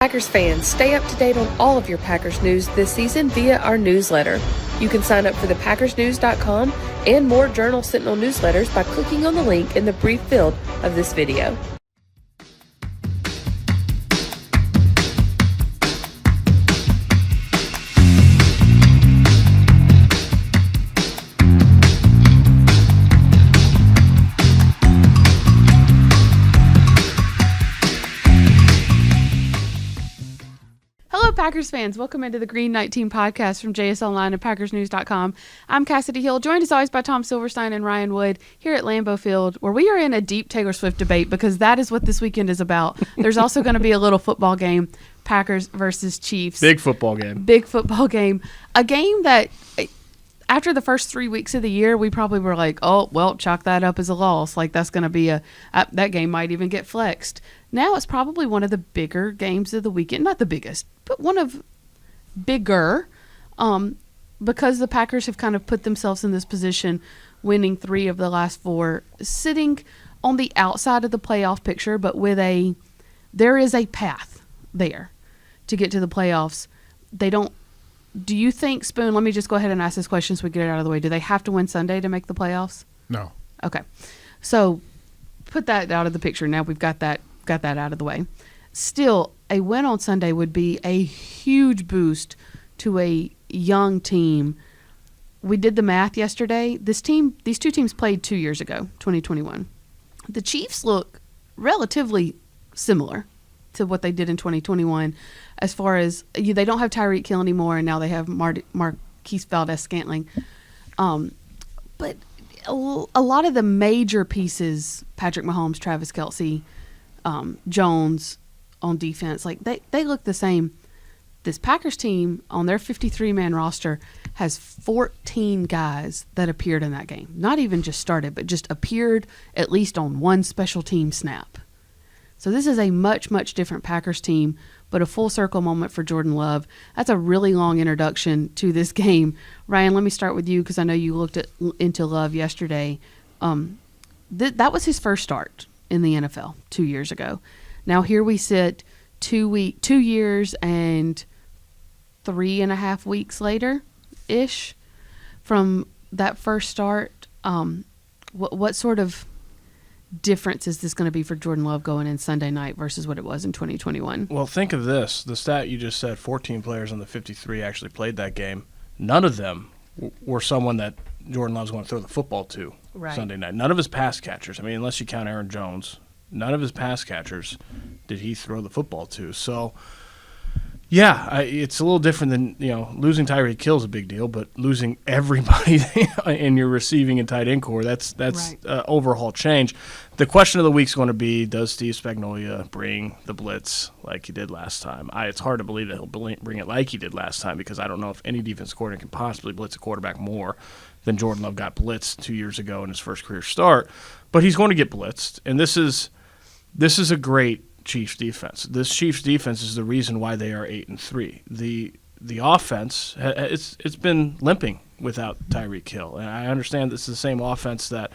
Packers fans, stay up to date on all of your Packers news this season via our newsletter. You can sign up for the PackersNews.com and more Journal Sentinel newsletters by clicking on the link in the brief field of this video. Packers fans, welcome into the Green Knight Team podcast from JS Online and PackersNews.com. I'm Cassidy Hill, joined as always by Tom Silverstein and Ryan Wood here at Lambeau Field, where we are in a deep Taylor Swift debate because that is what this weekend is about. There's also going to be a little football game, Packers versus Chiefs. Big football game. Big football game. A game that, after the first 3 weeks of the year, we probably were like, oh, well, chalk that up as a loss. Like, that's going to be that game might even get flexed. Now it's probably one of the bigger games of the weekend. Not the biggest, but one of bigger, because the Packers have kind of put themselves in this position, winning 3 of the last 4, sitting on the outside of the playoff picture, but there is a path there to get to the playoffs. Do you think, Spoon, let me just go ahead and ask this question so we get it out of the way. Do they have to win Sunday to make the playoffs? No. Okay. So put that out of the picture. Now we've got that out of the way. Still, a win on Sunday would be a huge boost to a young team. We did the math yesterday. These two teams played 2 years ago, 2021. The Chiefs look relatively similar to what they did in 2021 as far as they don't have Tyreek Hill anymore, and now they have Marques Valdez-Scantling. But a lot of the major pieces, Patrick Mahomes, Travis Kelce, Jones on defense, like they look the same. This Packers team on their 53-man roster has 14 guys that appeared in that game. Not even just started, but just appeared at least on one special team snap. So this is a much, much different Packers team, but a full circle moment for Jordan Love. That's a really long introduction to this game. Ryan, let me start with you because I know you looked into Love yesterday. That was his first start in the NFL 2 years ago. Now here we sit 2 years and 3.5 weeks later-ish from that first start. What sort of difference is this going to be for Jordan Love going in Sunday night versus what it was in 2021? Well, think of this. The stat you just said, 14 players on the 53 actually played that game. None of them were someone that Jordan Love's going to throw the football to Sunday night. None of his pass catchers, I mean, unless you count Aaron Jones, none of his pass catchers did he throw the football to. So, yeah, it's a little different than, losing Tyreek Hill is a big deal, but losing everybody in your receiving and tight end core, that's right. Overhaul change. The question of the week is going to be, does Steve Spagnuolo bring the blitz like he did last time? It's hard to believe that he'll bring it like he did last time because I don't know if any defense coordinator can possibly blitz a quarterback more than Jordan Love got blitzed 2 years ago in his first career start. But he's going to get blitzed, and this is a great Chiefs defense. This Chiefs defense is the reason why they are 8-3. The offense, it's been limping without Tyreek Hill, and I understand this is the same offense that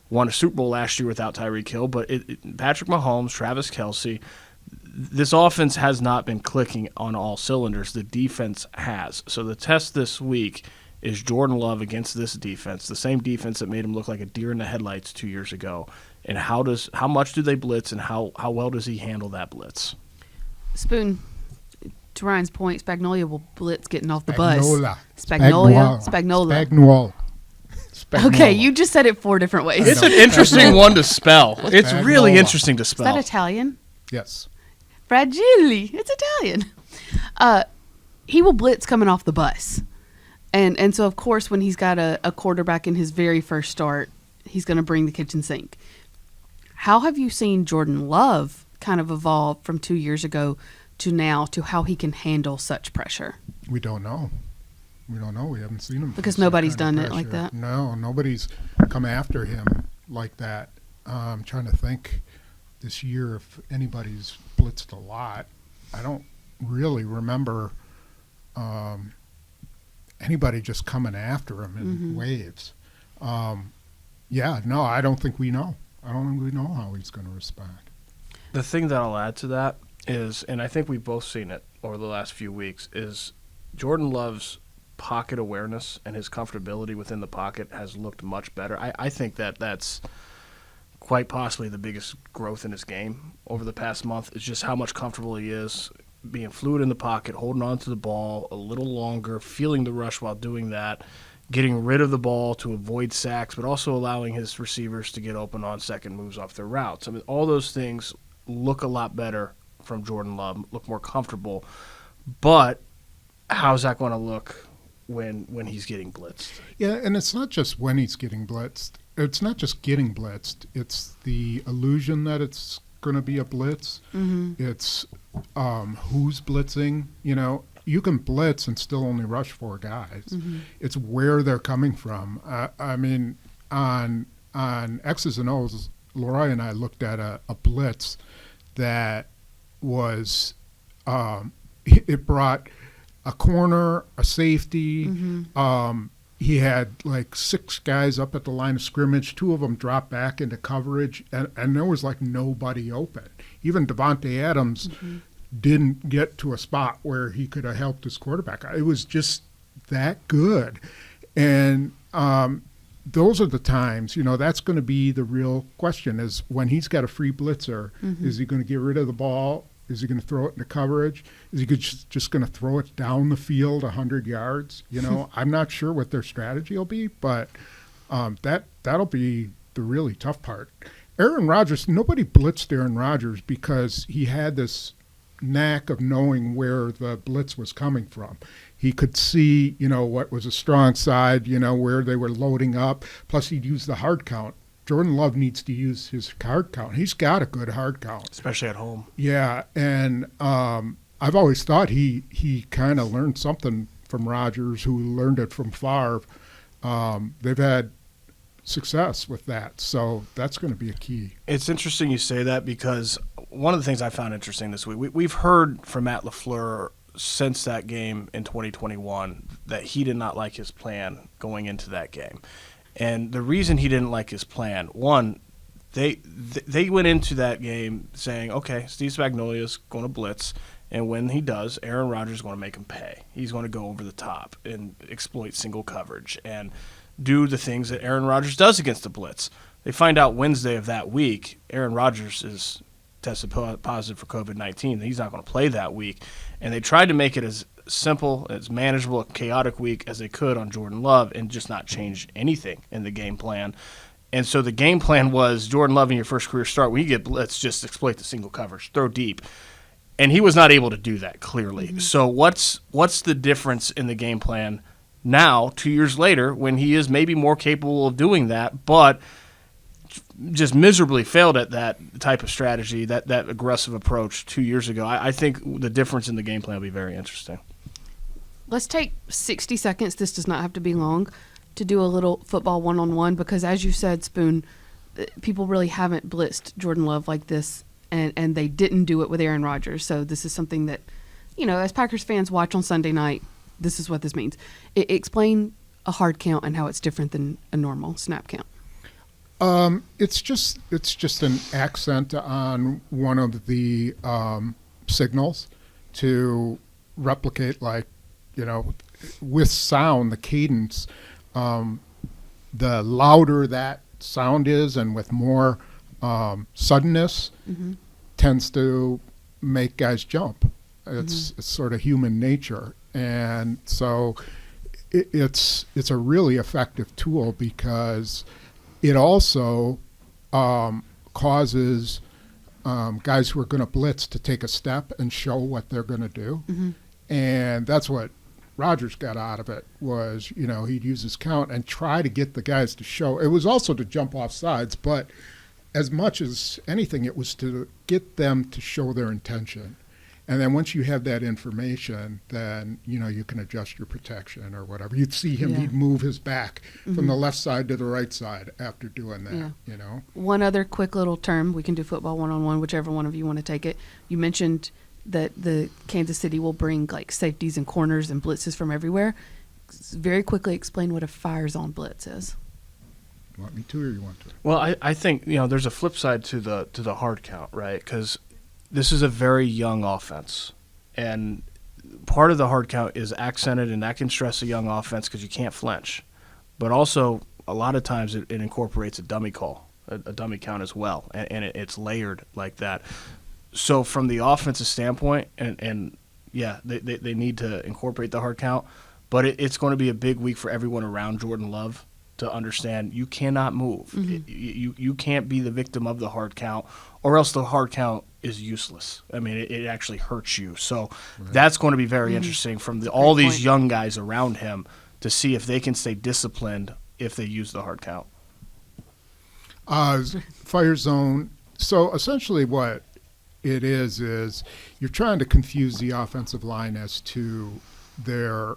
won a Super Bowl last year without Tyreek Hill. But Patrick Mahomes, Travis Kelce, this offense has not been clicking on all cylinders. The defense has. So the test this week is Jordan Love against this defense, the same defense that made him look like a deer in the headlights 2 years ago. And how much do they blitz, and how well does he handle that blitz? Spoon, to Ryan's point, Spagnuolo will blitz getting off the bus. Spagnuolo. Okay, you just said it 4 different ways. It's an interesting one to spell. It's really interesting to spell. Is that Italian? Yes. Fragile. It's Italian. He will blitz coming off the bus. And so, of course, when he's got a quarterback in his very first start, he's going to bring the kitchen sink. How have you seen Jordan Love kind of evolve from 2 years ago to now to how he can handle such pressure? We don't know. We haven't seen him. Because nobody's done it like that? No, nobody's come after him like that. I'm trying to think this year if anybody's blitzed a lot. I don't really remember anybody just coming after him in waves. I don't think we know. I don't think we know how he's going to respond. The thing that I'll add to that is, and I think we've both seen it over the last few weeks, is Jordan Love's pocket awareness and his comfortability within the pocket has looked much better. I think that's quite possibly the biggest growth in his game over the past month, is just how much comfortable he is being fluid in the pocket, holding on to the ball a little longer, feeling the rush while doing that, getting rid of the ball to avoid sacks, but also allowing his receivers to get open on second moves off their routes. I mean, all those things look a lot better from Jordan Love, look more comfortable. But how's that going to look when he's getting blitzed? Yeah, and it's not just when he's getting blitzed. It's not just getting blitzed. It's the illusion that it's going to be a blitz. Mm-hmm. It's who's blitzing. You know, you can blitz and still only rush 4 guys. Mm-hmm. It's where they're coming from. I mean, on X's and O's, Leroy and I looked at a blitz that was it brought a corner, a safety. Mm-hmm. He had like 6 guys up at the line of scrimmage. 2 of them dropped back into coverage, and there was like nobody open. Even Devontae Adams didn't get to a spot where he could have helped his quarterback. It was just that good. And those are the times, you know, that's going to be the real question, is when he's got a free blitzer, is he going to get rid of the ball? Is he going to throw it into coverage? Is he just going to throw it down the field 100 yards? You know, I'm not sure what their strategy will be, but that'll be the really tough part. Aaron Rodgers, nobody blitzed Aaron Rodgers because he had this knack of knowing where the blitz was coming from. He could see, you know, what was a strong side, you know, where they were loading up. Plus, he'd use the hard count. Jordan Love needs to use his hard count. He's got a good hard count. Especially at home. Yeah, and I've always thought he kind of learned something from Rodgers, who learned it from Favre. They've had success with that, so that's going to be a key. It's interesting you say that, because one of the things I found interesting this week, we've heard from Matt LaFleur since that game in 2021 that he did not like his plan going into that game. And the reason he didn't like his plan, one, they went into that game saying, okay, Steve Spagnuolo's going to blitz, and when he does, Aaron Rodgers is going to make him pay. He's going to go over the top and exploit single coverage and do the things that Aaron Rodgers does against the blitz. They find out Wednesday of that week, Aaron Rodgers is tested positive for COVID-19. He's not going to play that week. And they tried to make it as simple, as manageable, a chaotic week as they could on Jordan Love and just not change anything in the game plan. And so the game plan was, Jordan Love, in your first career start, when you get blitz, just exploit the single coverage, throw deep. And he was not able to do that, clearly. Mm-hmm. So what's the difference in the game plan now, 2 years later, when he is maybe more capable of doing that, but just miserably failed at that type of strategy, that aggressive approach 2 years ago? I think the difference in the game plan will be very interesting. Let's take 60 seconds. This does not have to be long, to do a little football one-on-one, because as you said, Spoon, people really haven't blitzed Jordan Love like this, and they didn't do it with Aaron Rodgers. So this is something that, you know, as Packers fans watch on Sunday night, this is what this means. Explain a hard count and how it's different than a normal snap count. It's just an accent on one of the signals to replicate, like, you know, with sound, the cadence, the louder that sound is and with more suddenness tends to make guys jump. It's sort of human nature. And so it's a really effective tool, because it also causes guys who are going to blitz to take a step and show what they're going to do. And that's what Rodgers got out of it, was, you know, he'd use his count and try to get the guys to show. It was also to jump off sides, but as much as anything, it was to get them to show their intention. And then once you have that information, then, you know, you can adjust your protection or whatever. You'd see him, he'd move his back from the left side to the right side after doing that, you know. One other quick little term, we can do football one-on-one, whichever one of you want to take it. You mentioned that the Kansas City will bring, like, safeties and corners and blitzes from everywhere. Very quickly explain what a fire zone blitz is. You want me to, or you want to? Well, I think, you know, there's a flip side to the hard count, right? Because this is a very young offense, and part of the hard count is accented, and that can stress a young offense because you can't flinch. But also, a lot of times it incorporates a dummy call, a dummy count as well, and it's layered like that. So from the offensive standpoint, and they need to incorporate the hard count, but it's going to be a big week for everyone around Jordan Love to understand you cannot move. You can't be the victim of the hard count, or else the hard count is useless. I mean, it actually hurts you. So that's going to be very interesting from all these young guys around him to see if they can stay disciplined if they use the hard count. Fire zone. So essentially what it is you're trying to confuse the offensive line as to their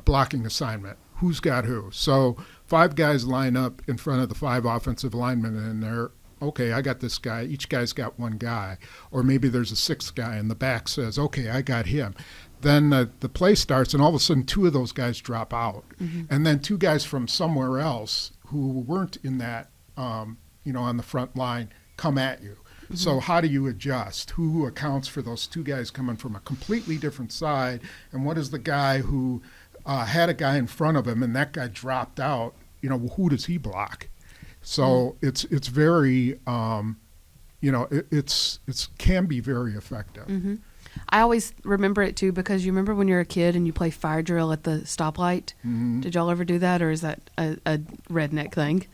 blocking assignment. Who's got who? So 5 guys line up in front of the 5 offensive linemen, and they're, okay, I got this guy. Each guy's got one guy. Or maybe there's a 6th guy, and the back says, okay, I got him. Then the play starts, and all of a sudden 2 of those guys drop out. And then 2 guys from somewhere else who weren't in that, on the front line come at you. So how do you adjust? Who accounts for those 2 guys coming from a completely different side? And what is the guy who had a guy in front of him and that guy dropped out? Who does he block? So it's very, it can be very effective. I always remember it too because you remember when you're a kid and you play fire drill at the stoplight. Did y'all ever do that, or is that a redneck thing?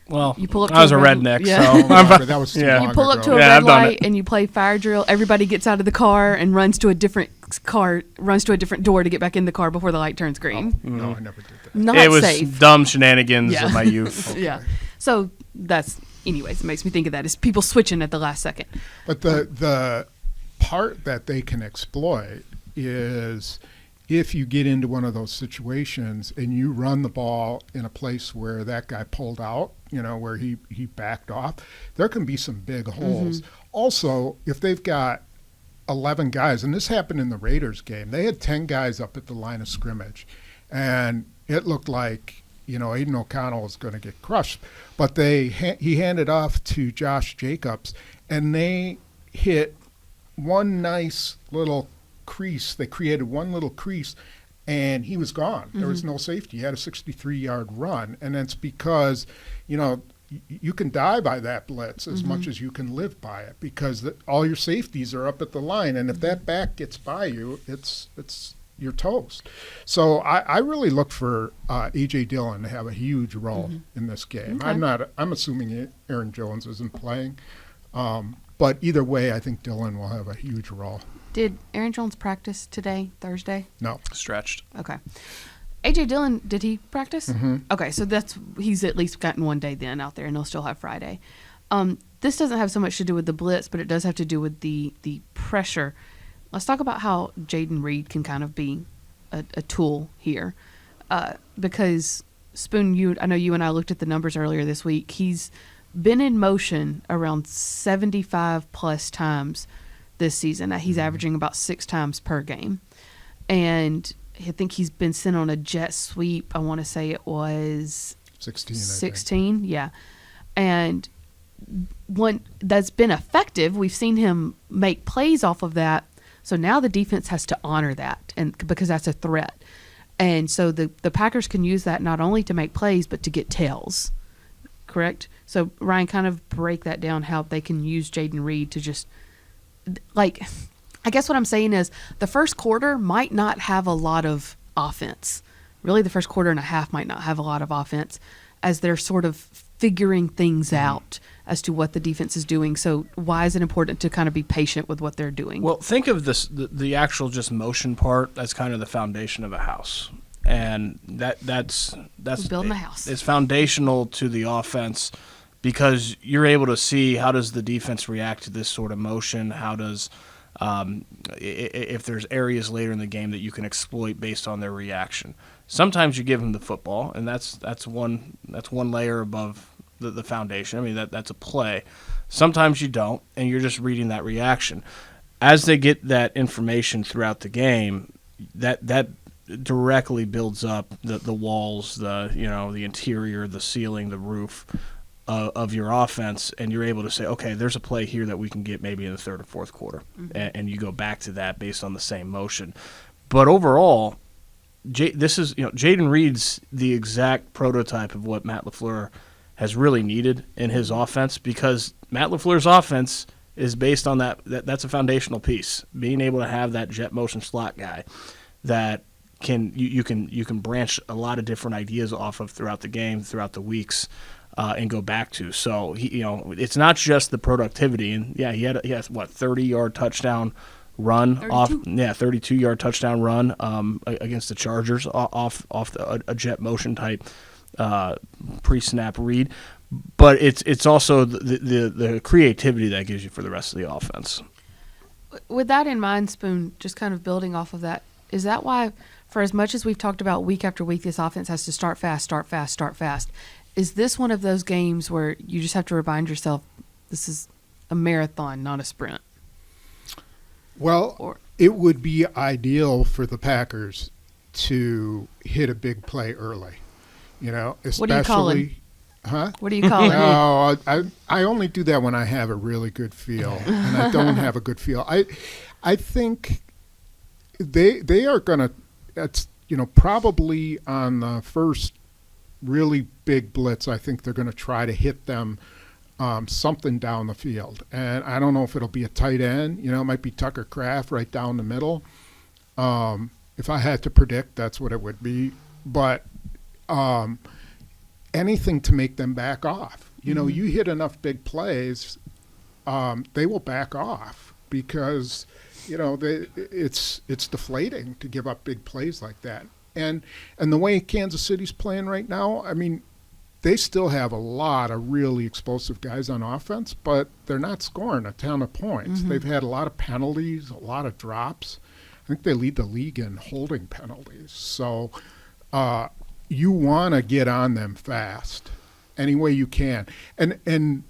Well, you pull up I was a redneck, so that was too long you pull up ago. to a red light and you play fire drill. Everybody gets out of the car and runs to a different door to get back in the car before the light turns green. No, I never did that. Not it was safe. dumb shenanigans of my youth. Yeah. So anyways, it makes me think of that is people switching at the last second. But the part that they can exploit is if you get into one of those situations and you run the ball in a place where that guy pulled out, where he backed off, there can be some big holes. Also, if they've got 11 guys, and this happened in the Raiders game, they had 10 guys up at the line of scrimmage, and it looked like, Aiden O'Connell was going to get crushed. But he handed off to Josh Jacobs, and they hit one nice little crease. They created one little crease, and he was gone. There was no safety. He had a 63-yard run, and it's because, you can die by that blitz as much as you can live by it because all your safeties are up at the line, and if that back gets by you, you're toast. So I really look for A.J. Dillon to have a huge role in this game. Okay. I'm assuming Aaron Jones isn't playing, but either way, I think Dillon will have a huge role. Did Aaron Jones practice today, Thursday? No. Stretched. Okay. A.J. Dillon, did he practice? Okay, so he's at least gotten one day then out there, and he'll still have Friday. This doesn't have so much to do with the blitz, but it does have to do with the pressure. Let's talk about how Jaden Reed can kind of be a tool here. Because, Spoon, I know you and I looked at the numbers earlier this week. He's been in motion around 75-plus times this season. He's averaging about 6 times per game. And I think he's been sent on a jet sweep. I want to say it was 16, yeah. And one that's been effective. We've seen him make plays off of that. So now the defense has to honor that, and because that's a threat. And so the Packers can use that not only to make plays but to get tails. Correct? So Ryan, kind of break that down how they can use Jaden Reed to just I guess what I'm saying is the first quarter might not have a lot of offense. Really, the first quarter and a half might not have a lot of offense as they're sort of figuring things out as to what the defense is doing. So why is it important to kind of be patient with what they're doing? Well, think of the actual just motion part as kind of the foundation of a house. And that's building a house. It's foundational to the offense because you're able to see how does the defense react to this sort of motion, how does if there's areas later in the game that you can exploit based on their reaction. Sometimes you give them the football, and that's one layer above the foundation. I mean, that's a play. Sometimes you don't, and you're just reading that reaction. As they get that information throughout the game, that directly builds up the walls, the interior, the ceiling, the roof of your offense, and you're able to say, okay, there's a play here that we can get maybe in the third or fourth quarter, and you go back to that based on the same motion. But overall, Jaden Reed's the exact prototype of what Matt LaFleur has really needed in his offense, because Matt LaFleur's offense is based on that's a foundational piece, being able to have that jet motion slot guy that you can branch a lot of different ideas off of throughout the game, throughout the weeks, and go back to. So it's not just the productivity, and he had 30-yard touchdown run 32-yard touchdown run against the Chargers off a jet motion type pre-snap read. But it's also the creativity that gives you for the rest of the offense. With that in mind, Spoon, just kind of building off of that, is that why, for as much as we've talked about week after week, this offense has to start fast, is this one of those games where you just have to remind yourself this is a marathon, not a sprint? Well, it would be ideal for the Packers to hit a big play early, especially. What are you calling? Huh? What do you call it? No, I only do that when I have a really good feel, and I don't have a good feel. I think they are going to, probably on the first really big blitz, I think they're going to try to hit them something down the field. And I don't know if it'll be a tight end. It might be Tucker Kraft right down the middle. If I had to predict, that's what it would be. But anything to make them back off. You hit enough big plays, they will back off because, it's deflating to give up big plays like that. And the way Kansas City's playing right now, I mean, they still have a lot of really explosive guys on offense, but they're not scoring a ton of points. They've had a lot of penalties, a lot of drops. I think they lead the league in holding penalties. So you want to get on them fast any way you can. And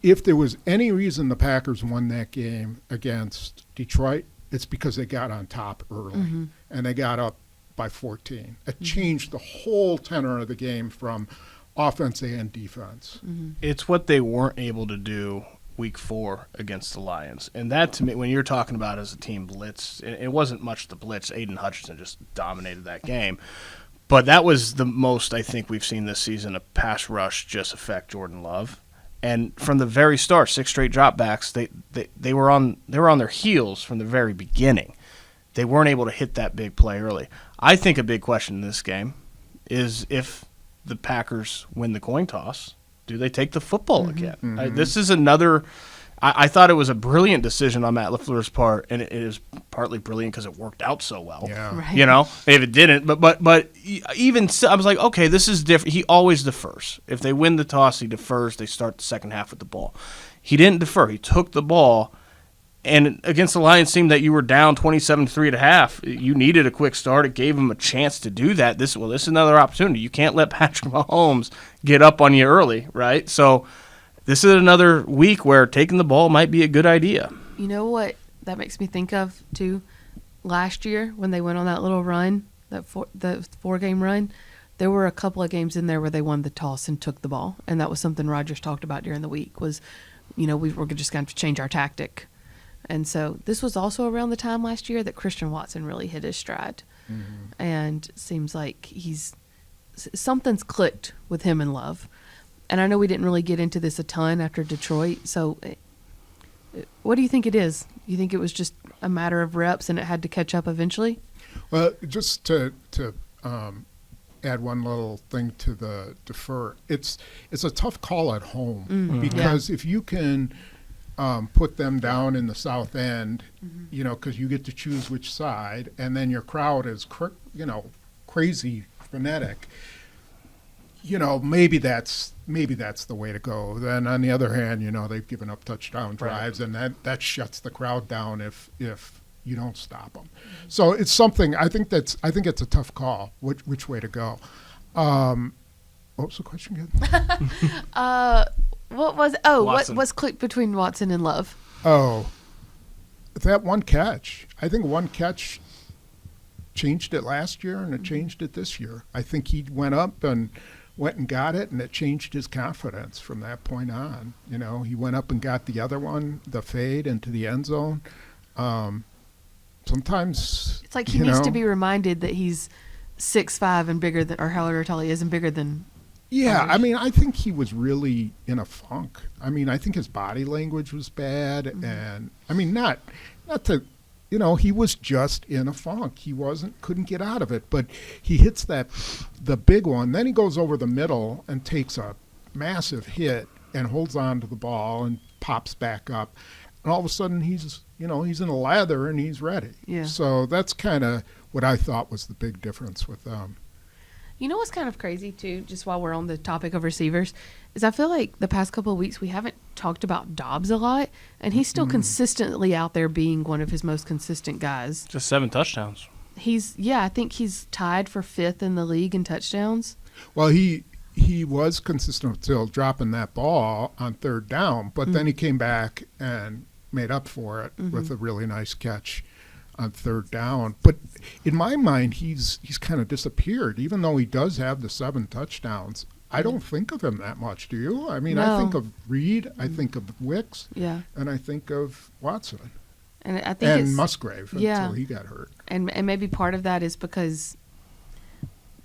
if there was any reason the Packers won that game against Detroit, it's because they got on top early, and they got up by 14. It changed the whole tenor of the game from offense and defense. It's what they weren't able to do week 4 against the Lions. And that, to me, when you're talking about as a team blitz, it wasn't much the blitz. Aiden Hutchinson just dominated that game. But that was the most I think we've seen this season, a pass rush just affect Jordan Love. And from the very start, 6 straight dropbacks, they were on their heels from the very beginning. They weren't able to hit that big play early. I think a big question in this game is if the Packers win the coin toss, do they take the football again? This is another – I thought it was a brilliant decision on Matt LaFleur's part, and it is partly brilliant because it worked out so well. Yeah. Right. If it didn't, but even so, I was like, okay, this is different. He always defers. If they win the toss, he defers. They start the second half with the ball. He didn't defer. He took the ball, and against the Lions team that you were down 27-3 at half, you needed a quick start. It gave him a chance to do that. This is another opportunity. You can't let Patrick Mahomes get up on you early, right? So this is another week where taking the ball might be a good idea. You know what that makes me think of, too? Last year when they went on that little run, the 4-game run, there were a couple of games in there where they won the toss and took the ball. And that was something Rodgers talked about during the week was, we were just going to change our tactic. And so this was also around the time last year that Christian Watson really hit his stride. And it seems like something's clicked with him and Love. And I know we didn't really get into this a ton after Detroit. So what do you think it is? You think it was just a matter of reps and it had to catch up eventually? Well, just to add one little thing to the defer, it's a tough call at home because if you can put them down in the south end, because you get to choose which side, and then your crowd is crazy frenetic. Maybe that's the way to go. Then on the other hand, they've given up touchdown drives, and that shuts the crowd down if you don't stop them. So it's something. I think it's a tough call which way to go. What was the question again? What's clicked between Watson and Love? Oh, that one catch. I think one catch changed it last year, and it changed it this year. I think he went up and went and got it, and it changed his confidence from that point on. You know, he went up and got the other one, the fade into the end zone. Sometimes it's like he needs to be reminded that he's 6'5" and bigger than, or however tall he is, and bigger than. Yeah, others. I mean, I think he was really in a funk. I mean, I think his body language was bad, and I mean, not to, you know, he was just in a funk. He couldn't get out of it, but he hits the big one. Then he goes over the middle and takes a massive hit and holds on to the ball and pops back up. And all of a sudden he's in a lather and he's ready. Yeah. So that's kind of what I thought was the big difference with them. You know what's kind of crazy, too, just while we're on the topic of receivers, is I feel like the past couple of weeks we haven't talked about Dobbs a lot, and he's still consistently out there being one of his most consistent guys. Just 7 touchdowns. I think he's tied for 5th in the league in touchdowns. Well, he was consistent until dropping that ball on 3rd down, but then he came back and made up for it with a really nice catch on 3rd down. But in my mind, he's kind of disappeared, even though he does have the 7 touchdowns. I don't think of him that much, do you? I mean, No. I think of Reed, I think of Wicks, Yeah. and I think of Watson And I think and it's, Musgrave yeah. until he got hurt. And maybe part of that is because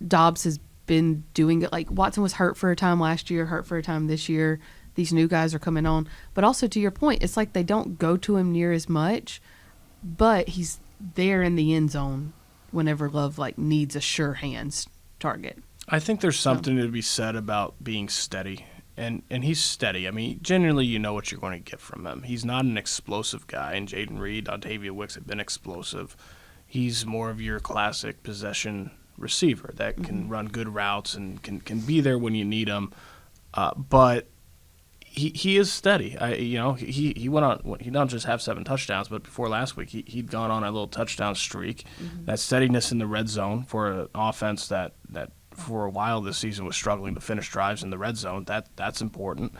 Dobbs has been doing it. Like, Watson was hurt for a time last year, hurt for a time this year. These new guys are coming on. But also, to your point, it's like they don't go to him near as much, but he's there in the end zone whenever Love needs a sure hands target. I think there's something to be said about being steady, and he's steady. I mean, generally you know what you're going to get from him. He's not an explosive guy, and Jaden Reed, Dontavia Wicks have been explosive. He's more of your classic possession receiver that can run good routes and can be there when you need him. But he is steady. He went on. He don't just have 7 touchdowns, but before last week he'd gone on a little touchdown streak. That steadiness in the red zone for an offense that for a while this season was struggling to finish drives in the red zone. That's important.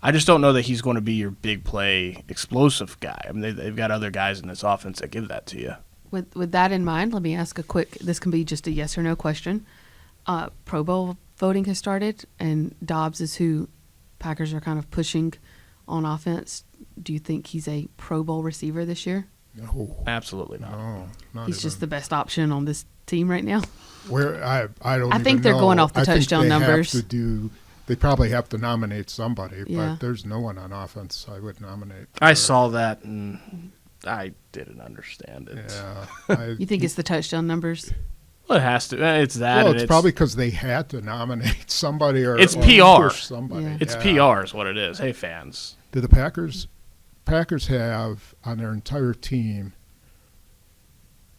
I just don't know that he's going to be your big play explosive guy. I mean, they've got other guys in this offense that give that to you. With that in mind, let me ask a quick. This can be just a yes or no question. Pro Bowl voting has started, and Dobbs is who Packers are kind of pushing on offense. Do you think he's a Pro Bowl receiver this year? No, Absolutely not. no, not He's even. just the best option on this team right now. Where I don't. I think even they're know. going off the I think touchdown they numbers. They probably have to nominate somebody, Yeah. but there's no one on offense I would nominate. I saw that and I didn't understand it. Yeah. You think it's the touchdown numbers? Well, it has to. It's that. Well, and it's probably because they had to nominate somebody or It's or PR. push somebody. Yeah. It's Yeah. PR is what it is. Hey, fans. Do the Packers have on their entire team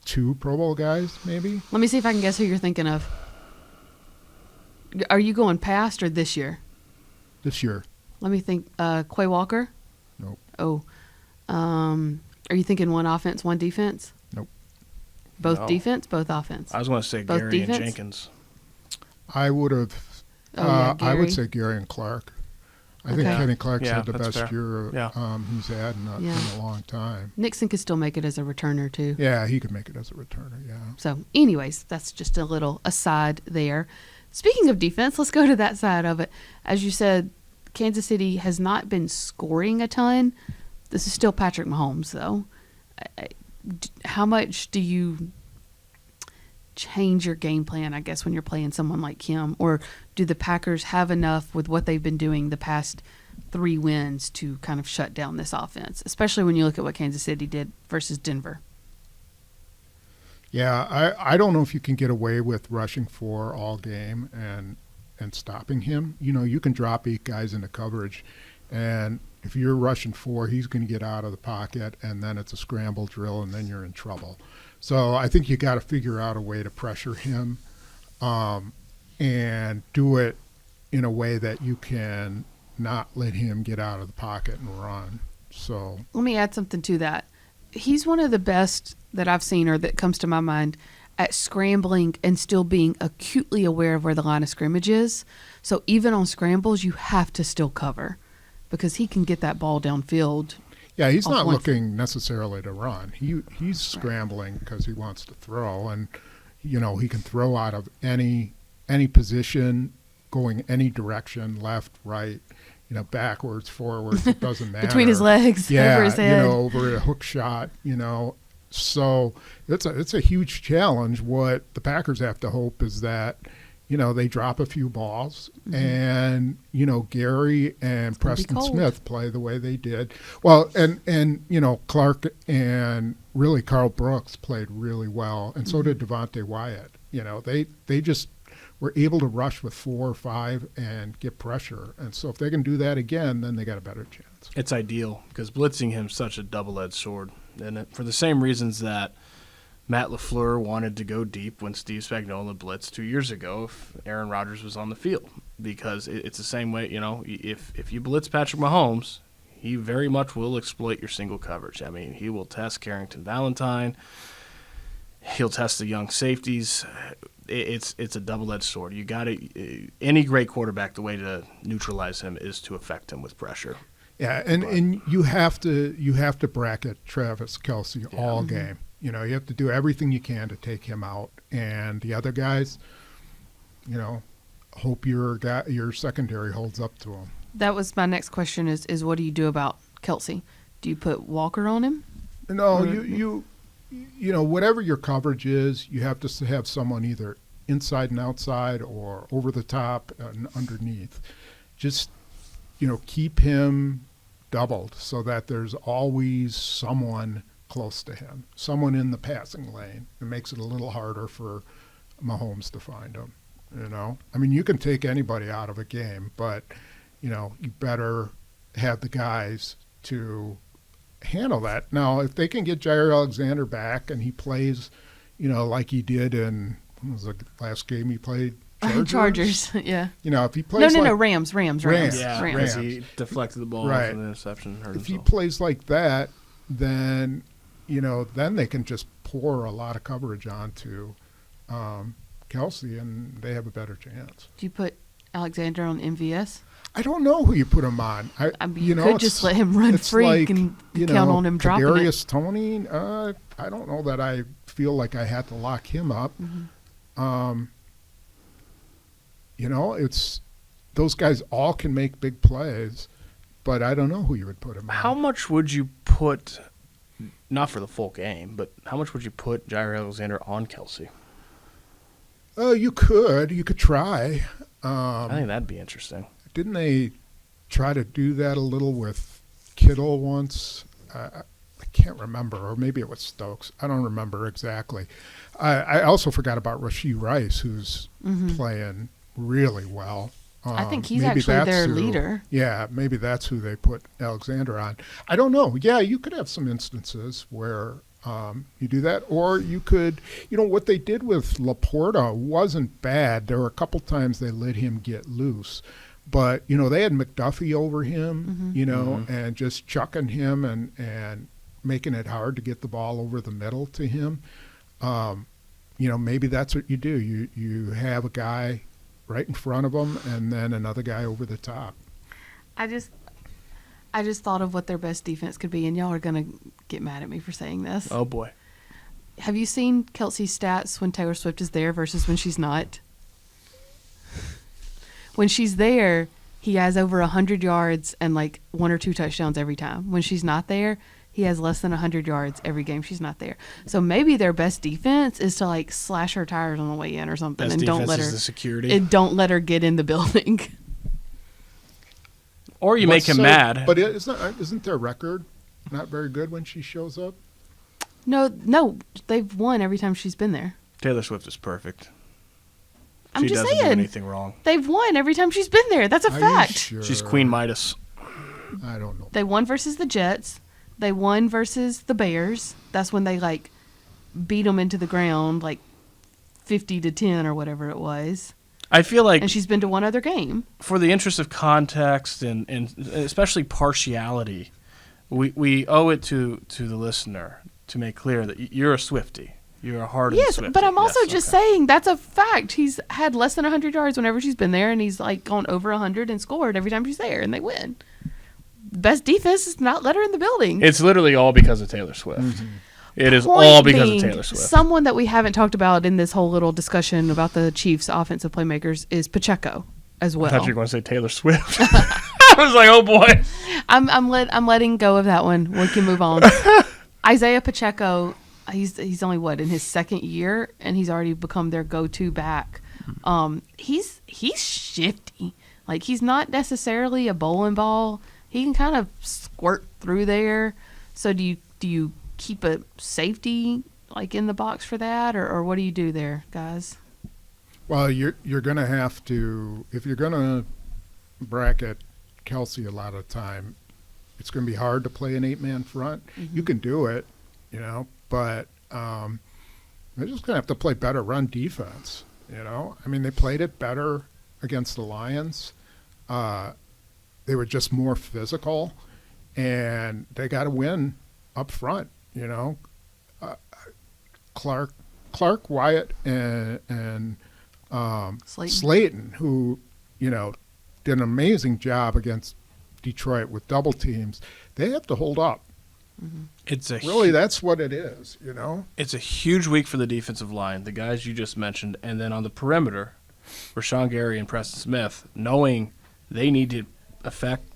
2 Pro Bowl guys, maybe? Let me see if I can guess who you're thinking of. Are you going past or this year? This year? Let me think. Quay Walker? Nope. Oh. Are you thinking one offense, one defense? Nope. Both No. defense, both offense? I was going to say Both Gary defense? and Jenkins. I would have. Oh, yeah, I would Gary. say Gary and Clark. I think Okay. Kenny Clark's Yeah, had the that's best fair. year Yeah. he's had in Yeah. a long time. Nixon could still make it as a returner, too. Yeah, he could make it as a returner, yeah. So, anyways, that's just a little aside there. Speaking of defense, let's go to that side of it. As you said, Kansas City has not been scoring a ton. This is still Patrick Mahomes, though. How much do you change your game plan, I guess, when you're playing someone like him? Or do the Packers have enough with what they've been doing the past 3 wins to kind of shut down this offense, especially when you look at what Kansas City did versus Denver? Yeah, I don't know if you can get away with rushing 4 all game and stopping him. You know, you can drop 8 guys into coverage, and if you're rushing 4, he's going to get out of the pocket, and then it's a scramble drill, and then you're in trouble. So I think you got to figure out a way to pressure him and do it in a way that you can not let him get out of the pocket and run. So Let me add something to that. He's one of the best that I've seen, or that comes to my mind, at scrambling and still being acutely aware of where the line of scrimmage is. So even on scrambles, you have to still cover because he can get that ball downfield. yeah, he's Off not one looking necessarily to run. He's scrambling because he wants to throw, and you know he can throw out of any position going any direction, left, right, backwards, forwards. It doesn't matter. Between his legs, over his head. Over a hook shot, So it's a huge challenge. What the Packers have to hope is that, they drop a few balls and, Gary and Preston Smith play the way they did. Well, and Clark and really Carl Brooks played really well, and so did Devontae Wyatt. They just were able to rush with 4 or 5 and get pressure. And so if they can do that again, then they got a better chance. It's ideal because blitzing him is such a double-edged sword. And for the same reasons that Matt LaFleur wanted to go deep when Steve Spagnuolo blitzed 2 years ago if Aaron Rodgers was on the field. Because it's the same way, if you blitz Patrick Mahomes, he very much will exploit your single coverage. I mean, he will test Carrington Valentine. He'll test the young safeties. It's a double-edged sword. You got to any great quarterback, the way to neutralize him is to affect him with pressure. Yeah, and you have to bracket Travis Kelce all game. You have to do everything you can to take him out, and the other guys, hope your secondary holds up to him. That was my next question: is what do you do about Kelce? Do you put Walker on him? No, whatever your coverage is, you have to have someone either inside and outside or over the top and underneath. Just keep him doubled so that there's always someone close to him, someone in the passing lane. It makes it a little harder for Mahomes to find him. I mean, you can take anybody out of a game, but you better have the guys to handle that. Now, if they can get Jair Alexander back and he plays, like he did in what was the last game he played? Chargers, yeah. If he plays Rams. Yeah, Rams. He deflected the ball right. with an interception. If he plays like that, then then they can just pour a lot of coverage onto Kelce, and they have a better chance. Do you put Alexander on MVS? I don't know who you put him on. I mean, you could just let him run free and count on him dropping Kadarius Toney, I don't know that I feel like I had to lock him up. It's those guys all can make big plays, but I don't know who you would put him on. How much would you put, not for the full game, but how much would you put Jair Alexander on Kelce? You could try. I think that'd be interesting. Didn't they try to do that a little with Kittle once? I can't remember, or maybe it was Stokes. I don't remember exactly. I also forgot about Rashee Rice, who's playing really well. I think he's actually their leader. Yeah, maybe that's who they put Alexander on. I don't know. Yeah, you could have some instances where you do that, or you could, what they did with Laporta wasn't bad. There were a couple times they let him get loose. But, they had McDuffie over him, and just chucking him and making it hard to get the ball over the middle to him. Maybe that's what you do. You have a guy right in front of him and then another guy over the top. I just thought of what their best defense could be, and y'all are going to get mad at me for saying this. Oh, boy. Have you seen Kelce's stats when Taylor Swift is there versus when she's not? When she's there, he has over 100 yards and like 1 or 2 touchdowns every time. When she's not there, he has less than 100 yards every game she's not there. So maybe their best defense is to like slash her tires on the way in or something, Best and don't defense let is her the security. and don't let her get in the building. Or you make him mad. But isn't their record not very good when she shows up? No, they've won every time she's been there. Taylor Swift is perfect. I'm she just doesn't saying. do anything wrong. They've won every time she's been there. That's a Are fact. you sure? She's Queen Midas. I don't know. They won versus the Jets. They won versus the Bears. That's when they like beat them into the ground like 50-10 or whatever it was. I feel like, and she's been to one other game. For the interest of context and especially partiality, we owe it to the listener to make clear that you're a Swiftie. You're a hardened Swiftie. Yes, but I'm also just saying that's a fact. He's had less than 100 yards whenever she's been there, and he's like gone over 100 and scored every time she's there, and they win. Best defense is not let her in the building. It's literally all because of Taylor Swift. Mm-hmm. It is Point all because being, of Taylor Swift. Someone that we haven't talked about in this whole little discussion about the Chiefs' offensive playmakers is Pacheco. as well. I thought you were going to say Taylor Swift. I was like, oh boy. I'm letting go of that one. We can move on. Isaiah Pacheco, he's only in his second year, and he's already become their go-to back. He's shifty. Like, he's not necessarily a bowling ball. He can kind of squirt through there. So do you keep a safety like in the box for that, or what do you do there, guys? Well, you're going to have to, if you're going to bracket Kelce a lot of the time, it's going to be hard to play an 8-man front. Mm-hmm. You can do it, but they're just going to have to play better run defense. I mean, they played it better against the Lions. They were just more physical, and they got to win up front. Clark Wyatt and Slayton, who did an amazing job against Detroit with double teams. They have to hold up. Mm-hmm. That's what it is. It's a huge week for the defensive line, the guys you just mentioned, and then on the perimeter, Rashawn Gary and Preston Smith, knowing they need to affect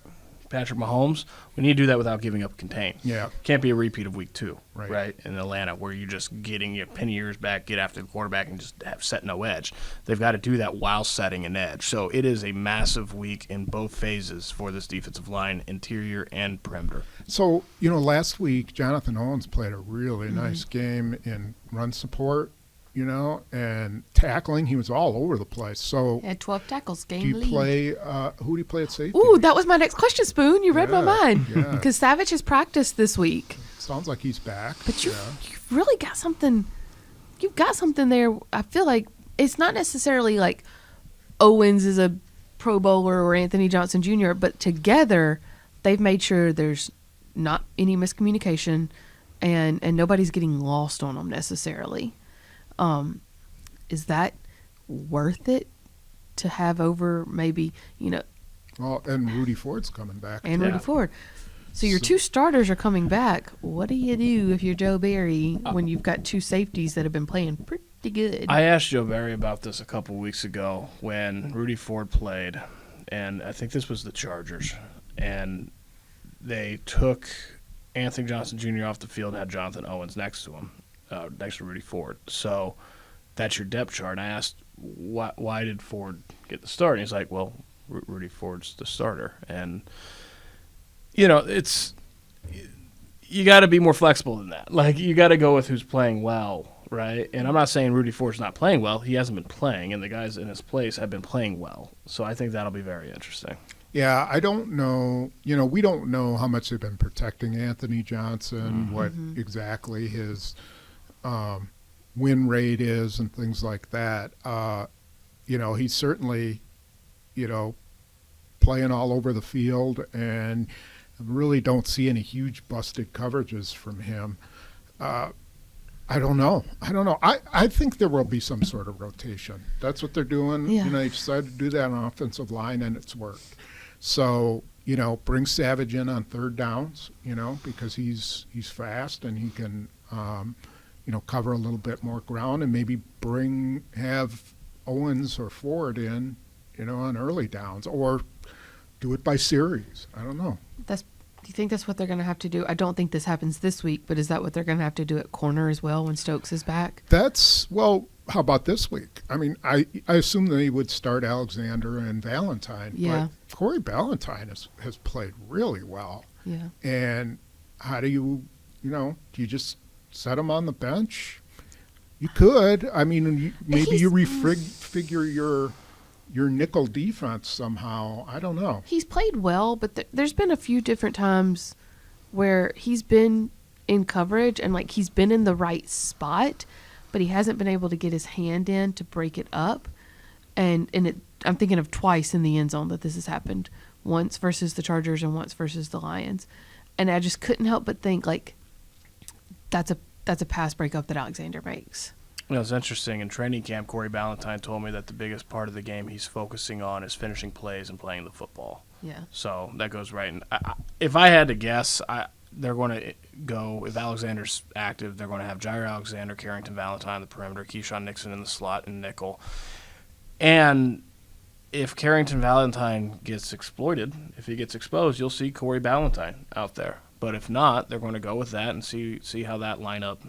Patrick Mahomes, we need to do that without giving up contain. Yeah. Can't be a repeat of week 2, right? In Atlanta, where you're just getting your penny ears back, get after the quarterback, and just have set no edge. They've got to do that while setting an edge. So it is a massive week in both phases for this defensive line, interior and perimeter. So, last week, Jonathan Owens played a really nice game in run support, and tackling. He was all over the place. So he had 12 tackles, game do you lead. play, who do you play at safety? Ooh, that was my next question, Spoon. You read my mind. Yeah. Because Savage has practiced this week. Sounds like he's back. But you've really got something. You've got something there. I feel like it's not necessarily like Owens is a Pro Bowler or Anthony Johnson Jr., but together they've made sure there's not any miscommunication and nobody's getting lost on them necessarily. Is that worth it to have over maybe, Well, and Rudy Ford's coming back. and Rudy Ford. So your two starters are coming back. What do you do if you're Joe Barry when you've got two safeties that have been playing pretty good? I asked Joe Barry about this a couple weeks ago when Rudy Ford played, and I think this was the Chargers, and they took Anthony Johnson Jr. off the field and had Jonathan Owens next to him, next to Rudy Ford. So that's your depth chart. And I asked, why did Ford get the start? And he's like, well, Rudy Ford's the starter. And, it's you got to be more flexible than that. Like, you got to go with who's playing well, right? And I'm not saying Rudy Ford's not playing well. He hasn't been playing, and the guys in his place have been playing well. So I think that'll be very interesting. Yeah, I don't know. We don't know how much they've been protecting Anthony Johnson, what exactly his win rate is and things like that. He's certainly, playing all over the field, and really don't see any huge busted coverages from him. I don't know. I think there will be some sort of rotation. That's what they're doing. Yeah. They decided to do that on offensive line, and it's worked. So, bring Savage in on third downs, because he's fast and he can, cover a little bit more ground, and maybe have Owens or Ford in, on early downs, or do it by series. I don't know. Do you think that's what they're going to have to do? I don't think this happens this week, but is that what they're going to have to do at corner as well when Stokes is back? How about this week? I mean, I assume they would start Alexander and Valentine. Yeah. But Corey Ballantyne has played really well. Yeah. And how do you just set him on the bench? You could. I mean, maybe you refigure your nickel defense somehow. I don't know. He's played well, but there's been a few different times where he's been in coverage and like he's been in the right spot, but he hasn't been able to get his hand in to break it up. And I'm thinking of twice in the end zone that this has happened, once versus the Chargers and once versus the Lions. And I just couldn't help but think like that's a pass breakup that Alexander makes. It's interesting. In training camp, Corey Ballantyne told me that the biggest part of the game he's focusing on is finishing plays and playing the football. Yeah. So that goes right. And if I had to guess, they're going to go, if Alexander's active, they're going to have Jair Alexander, Carrington Valentine, the perimeter, Keyshawn Nixon in the slot and nickel. And if Carrington Valentine gets exploited, if he gets exposed, you'll see Corey Ballantyne out there. But if not, they're going to go with that and see how that lineup,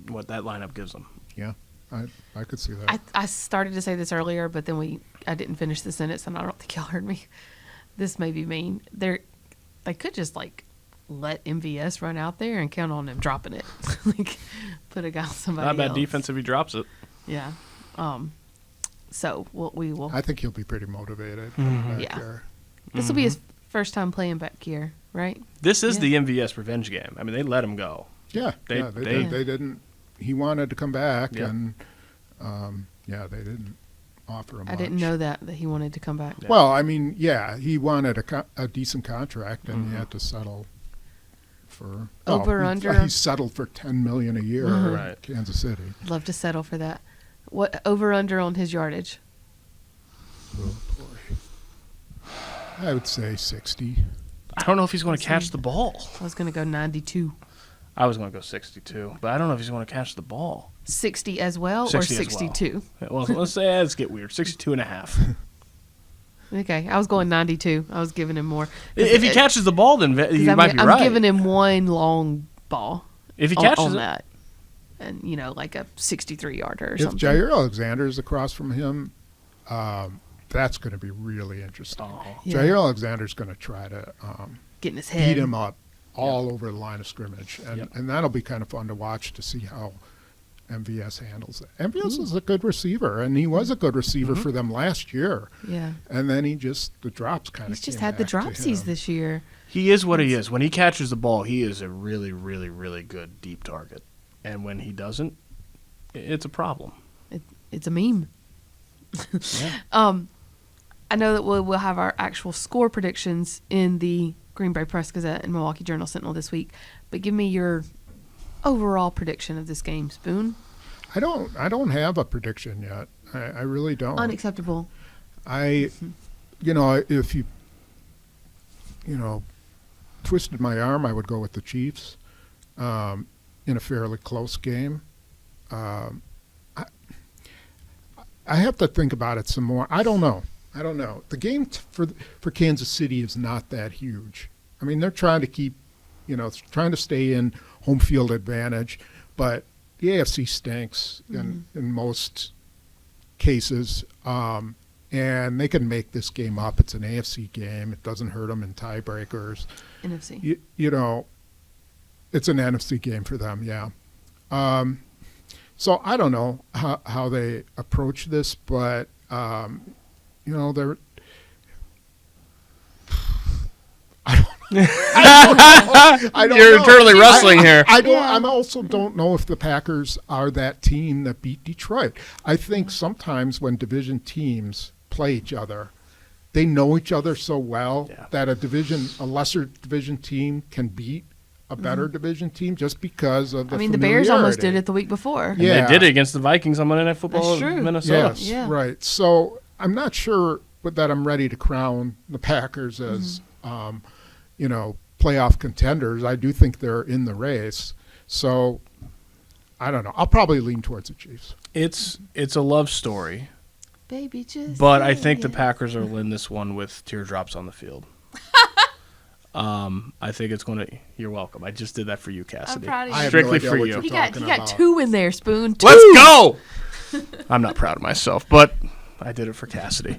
what that lineup gives them. Yeah, I could see that. I started to say this earlier, but then I didn't finish the sentence, and I don't think y'all heard me. This may be mean. They could just let MVS run out there and count on him dropping it. Put a guy on somebody Not bad else. defense if he drops it. Yeah. So we will. I think he'll be pretty motivated. Yeah. This will be his first time playing back here, right? This is the MVS revenge game. I mean, they let him go. Yeah, they didn't. He wanted to come back, Yep. and they didn't offer him. I didn't know that he wanted to come back. Yeah. Well, I mean, he wanted a decent contract, and he had to settle for Over-under? He settled for $10 million a year Right. at Kansas City. Love to settle for that. What over under on his yardage? Oh boy, I would say 60. I don't know if he's going to catch the ball. I was going to go 92. I was going to go 62, but I don't know if he's going to catch the ball. 60 as well 60 or as well. 62? Well, let's get weird. 62 and a half. Okay, I was going 92. I was giving him more. If he catches the ball, then you might be I'm right. giving him one long ball. If he catches on it, that, and like a 63-yarder or If something. Jair Alexander is across from him, that's going to be really interesting. Yeah. Jair Alexander's going to try to Getting his head. beat him up all over the line of scrimmage, and that'll be kind of fun to watch to see how MVS handles it. MVS is a good receiver, and he was a good receiver for them last year. Yeah. And then the drops kind of He's just had the dropsies this year. he is what he is. When he catches the ball, he is a really, really, really good deep target. And when he doesn't, it's a problem. It's a meme. Yeah. I know that we'll have our actual score predictions in the Green Bay Press Gazette and Milwaukee Journal Sentinel this week, but give me your overall prediction of this game, Spoon. I don't have a prediction yet. I really don't. Unacceptable. if you twisted my arm, I would go with the Chiefs in a fairly close game. I have to think about it some more. I don't know. The game for Kansas City is not that huge. I mean, they're trying to keep, trying to stay in home field advantage, but the AFC stinks in most cases, and they can make this game up. It's an AFC game. It doesn't hurt them in tiebreakers. NFC. It's an NFC game for them, yeah. So I don't know how they approach this, but they're. I don't You're know. eternally wrestling here. I don't. I also don't know if the Packers are that team that beat Detroit. I think sometimes when division teams play each other, they know each other so well that a lesser division team can beat a better division team just because of the the Bears almost did familiarity. it the week before. Yeah. They did it against the Vikings on Monday Night Football That's true. in Minnesota. Yes, Yeah. right. So I'm not sure that I'm ready to crown the Packers as, playoff contenders. I do think they're in the race. So I don't know. I'll probably lean towards the Chiefs. It's a love story, Baby, just. but I say think the it. Packers will win this one with teardrops on the field. I think it's going to. You're welcome. I just did that for you, Cassidy. I'm proud of you. I have Strictly no idea for what you. you're He got talking about. 2 in there, Spoon. 2. Let's go. I'm not proud of myself, but I did it for Cassidy.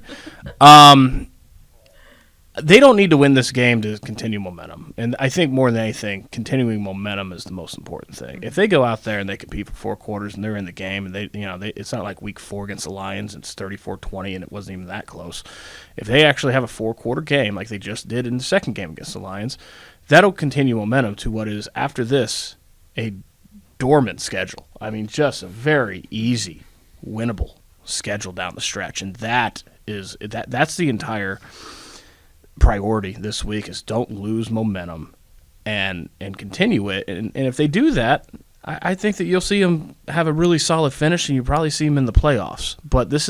They don't need to win this game to continue momentum, and I think more than anything, continuing momentum is the most important thing. If they go out there and they compete for 4 quarters and they're in the game, and it's not like Week 4 against the Lions, it's 34-20, and it wasn't even that close. If they actually have a 4-quarter game like they just did in the second game against the Lions, that'll continue momentum to what is after this a dormant schedule. I mean, just a very easy, winnable schedule down the stretch, and that's the entire priority this week is don't lose momentum and continue it. And if they do that, I think that you'll see them have a really solid finish, and you probably see them in the playoffs. But that's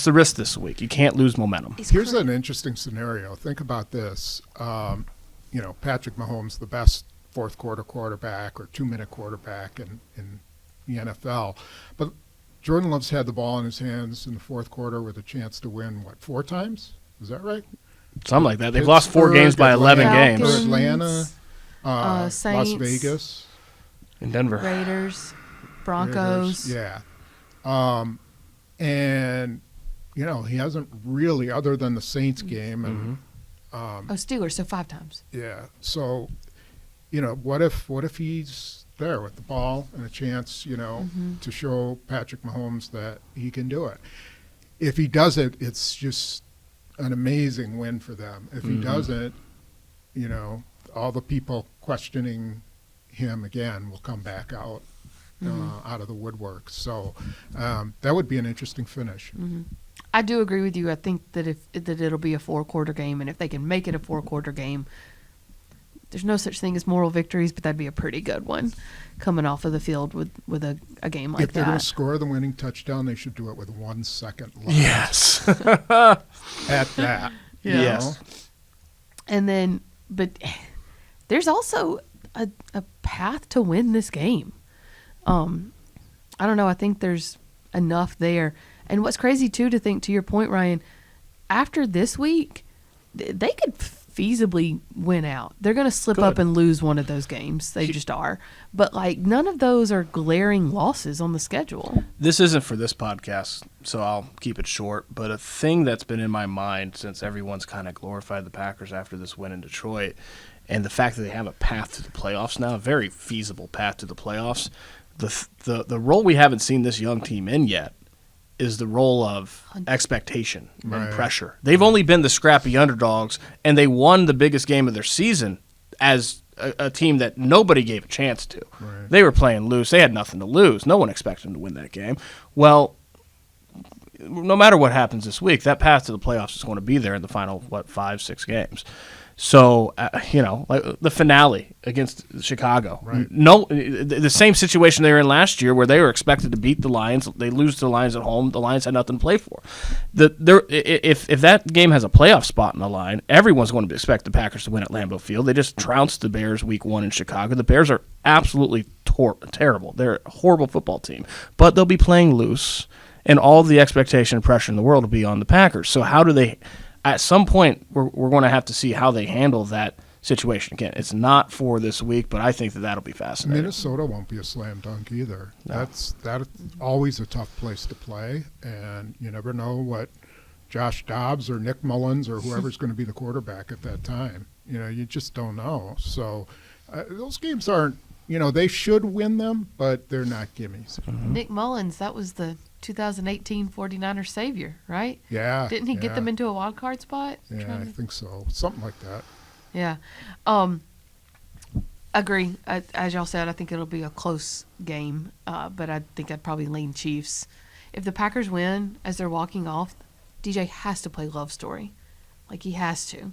the risk this week. You can't lose momentum. Here's an interesting scenario. Think about this. Patrick Mahomes, the best fourth quarter quarterback or 2-minute quarterback in the NFL. But Jordan Love's had the ball in his hands in the fourth quarter with a chance to win, 4 times? Is that right? Something like that. They've lost 4 games by 11 Falcons, games. Atlanta, Las Saints, Vegas. In Denver. Raiders, Broncos. Raiders, yeah. And, he hasn't really, other than the Saints game. And Steelers, so 5 times. yeah. So, what if he's there with the ball and a chance, to show Patrick Mahomes that he can do it. If he does it, it's just an amazing win for them. If he doesn't, all the people questioning him again will come back out of the woodwork. So that would be an interesting finish. I do agree with you. I think that it'll be a 4-quarter game, and if they can make it a 4-quarter game, there's no such thing as moral victories, but that'd be a pretty good one coming off of the field with a game like that. If they're going to score the winning touchdown, they should do it with 1 second left. Yes. At that. Yes. And then, but there's also a path to win this game. I don't know. I think there's enough there. And what's crazy, too, to think, to your point, Ryan, after this week, they could feasibly win out. They're going to slip up and lose one of those games. They just are. But, none of those are glaring losses on the schedule. This isn't for this podcast, so I'll keep it short. But a thing that's been in my mind since everyone's kind of glorified the Packers after this win in Detroit, and the fact that they have a path to the playoffs now, a very feasible path to the playoffs, the role we haven't seen this young team in yet is the role of expectation and pressure. They've only been the scrappy underdogs, and they won the biggest game of their season as a team that nobody gave a chance to. Right. They were playing loose. They had nothing to lose. No one expected them to win that game. Well, no matter what happens this week, that path to the playoffs is going to be there in the final, 5-6 games. So, like the finale against Chicago. Right. No, the same situation they were in last year where they were expected to beat the Lions. They lose to the Lions at home. The Lions had nothing to play for. If that game has a playoff spot in the line, everyone's going to expect the Packers to win at Lambeau Field. They just trounced the Bears week 1 in Chicago. The Bears are absolutely terrible. They're a horrible football team. But they'll be playing loose, and all the expectation and pressure in the world will be on the Packers. So how do they... At some point, we're going to have to see how they handle that situation. Again, it's not for this week, but I think that'll be fascinating. Minnesota won't be a slam dunk either. No. That's always a tough place to play, and you never know what Josh Dobbs or Nick Mullins or whoever's going to be the quarterback at that time. You just don't know. So those games aren't, they should win them, but they're not gimmies. Nick Mullins, that was the 2018 49ers savior, right? Yeah. Didn't he get them into a wild card spot? Yeah, I think so. Something like that. Yeah. Agree. As y'all said, I think it'll be a close game, but I think I'd probably lean Chiefs. If the Packers win as they're walking off, DJ has to play Love Story. He has to.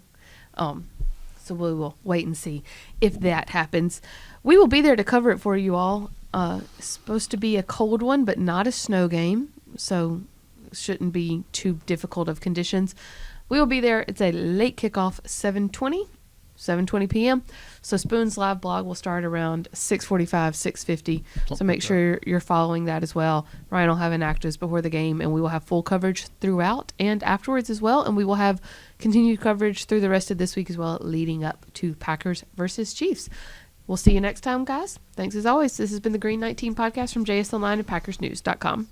So we will wait and see if that happens. We will be there to cover it for you all. It's supposed to be a cold one, but not a snow game, so it shouldn't be too difficult of conditions. We will be there. It's a late kickoff, 7:20 p.m. So Spoon's live blog will start around 6:45, 6:50. So make sure you're following that as well. Ryan will have inactives before the game, and we will have full coverage throughout and afterwards as well. And we will have continued coverage through the rest of this week as well, leading up to Packers versus Chiefs. We'll see you next time, guys. Thanks as always. This has been the Green 19 podcast from JS Online and PackersNews.com.